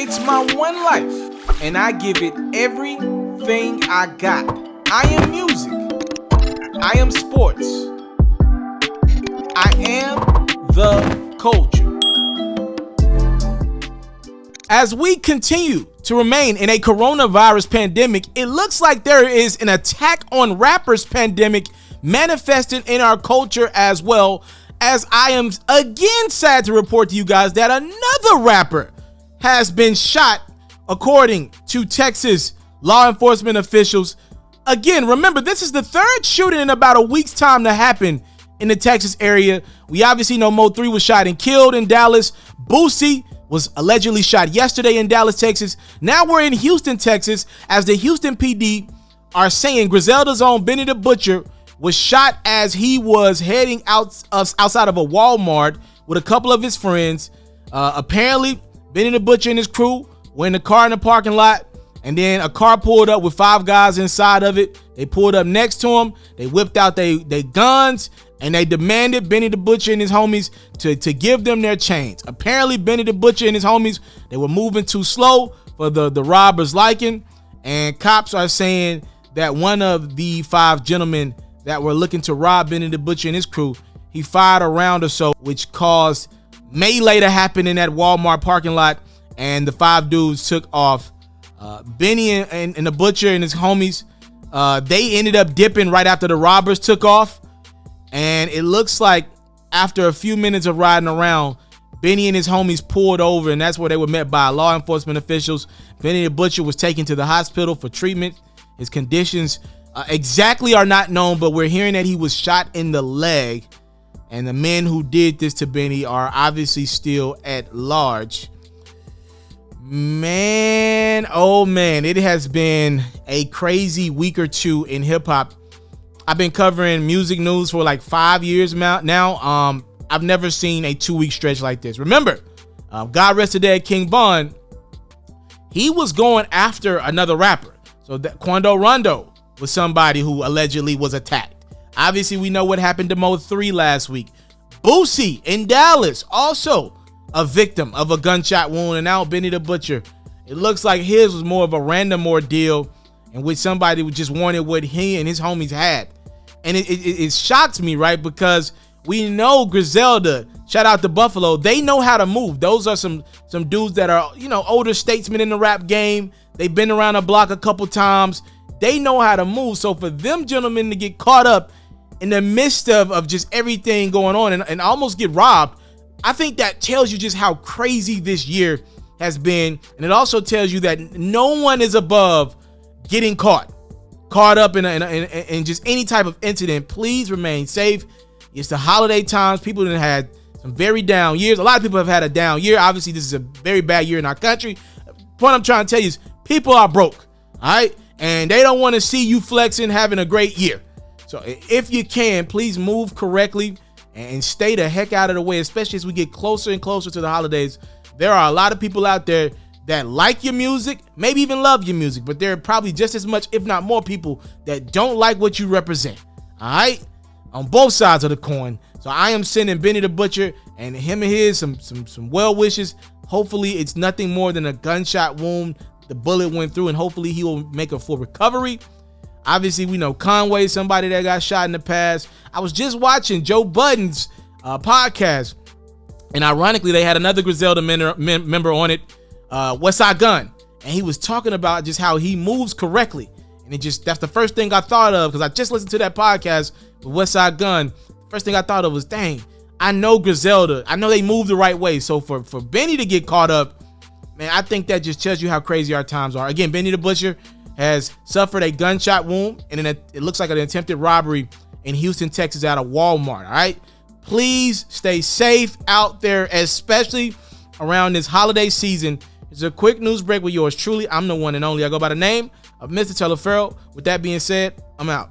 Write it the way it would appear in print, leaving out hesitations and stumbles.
It's my one life, and I give it everything I got. I am music. I am sports. I am the culture. As we continue to remain in a coronavirus pandemic, it looks like there is an attack on rappers pandemic manifested in our culture as well, as I am again sad to report to you guys that another rapper has been shot, according to Texas law enforcement officials. Again, remember, this is the third shooting in about a week's time to happen in the Texas area. We obviously know Mo3 was shot and killed in Dallas. Boosie was allegedly shot yesterday in Dallas, Texas. Now we're in Houston, Texas, as the Houston PD are saying Griselda's own Benny the Butcher was shot as he was heading outside of a Walmart with a couple of his friends. Apparently, Benny the Butcher and his crew were in the car in the parking lot, and then a car pulled up with 5 guys inside of it. They pulled up next to him. They whipped out their guns, and they demanded Benny the Butcher and his homies to give them their chains. Apparently, Benny the Butcher and his homies, they were moving too slow for the robbers' liking, and cops are saying that one of the 5 gentlemen that were looking to rob Benny the Butcher and his crew, he fired a round or so, which caused melee to happen in that Walmart parking lot, and the 5 dudes took off. Benny and the Butcher and his homies, they ended up dipping right after the robbers took off, and it looks like after a few minutes of riding around, Benny and his homies pulled over, and that's where they were met by law enforcement officials. Benny the Butcher was taken to the hospital for treatment. His conditions exactly are not known, but we're hearing that he was shot in the leg, and the men who did this to Benny are obviously still at large. Man, oh man, it has been a crazy week or two in hip hop. I've been covering music news for like 5 years now. I've never seen a 2-week stretch like this. Remember, God rest the dead King Von, he was going after another rapper. So that Quando Rondo was somebody who allegedly was attacked. Obviously, we know what happened to Mo3 last week. Boosie in Dallas, also a victim of a gunshot wound. And now Benny the Butcher. It looks like his was more of a random ordeal in which somebody just wanted what he and his homies had. And it shocks me, right? Because we know Griselda, shout out to Buffalo, they know how to move. Those are some dudes that are, older statesmen in the rap game. They've been around the block a couple times. They know how to move. So for them gentlemen to get caught up in the midst of just everything going on and almost get robbed, I think that tells you just how crazy this year has been. And it also tells you that no one is above getting caught up in just any type of incident. Please remain safe. It's the holiday times. People have had some very down years. A lot of people have had a down year. Obviously, this is a very bad year in our country. The point I'm trying to tell you is people are broke, all right? And they don't want to see you flexing, having a great year. So if you can, please move correctly and stay the heck out of the way, especially as we get closer and closer to the holidays. There are a lot of people out there that like your music, maybe even love your music, but there are probably just as much, if not more, people that don't like what you represent. All right? On both sides of the coin. So I am sending Benny the Butcher and him and his some well wishes. Hopefully it's nothing more than a gunshot wound. The bullet went through, and hopefully he will make a full recovery. Obviously, we know Conway, somebody that got shot in the past. I was just watching Joe Budden's podcast, and ironically, they had another Griselda member on it, Westside Gunn, and he was talking about just how he moves correctly. And that's the first thing I thought of, because I just listened to that podcast with Westside Gunn. First thing I thought of was, dang, I know Griselda. I know they move the right way. So for Benny to get caught up, man, I think that just tells you how crazy our times are. Again, Benny the Butcher has suffered a gunshot wound, and it looks like an attempted robbery in Houston, Texas at a Walmart, all right? Please stay safe out there, especially around this holiday season. It's a quick news break with yours truly. I'm the one and only. I go by the name of Mr. TALIAFERRO. With that being said, I'm out.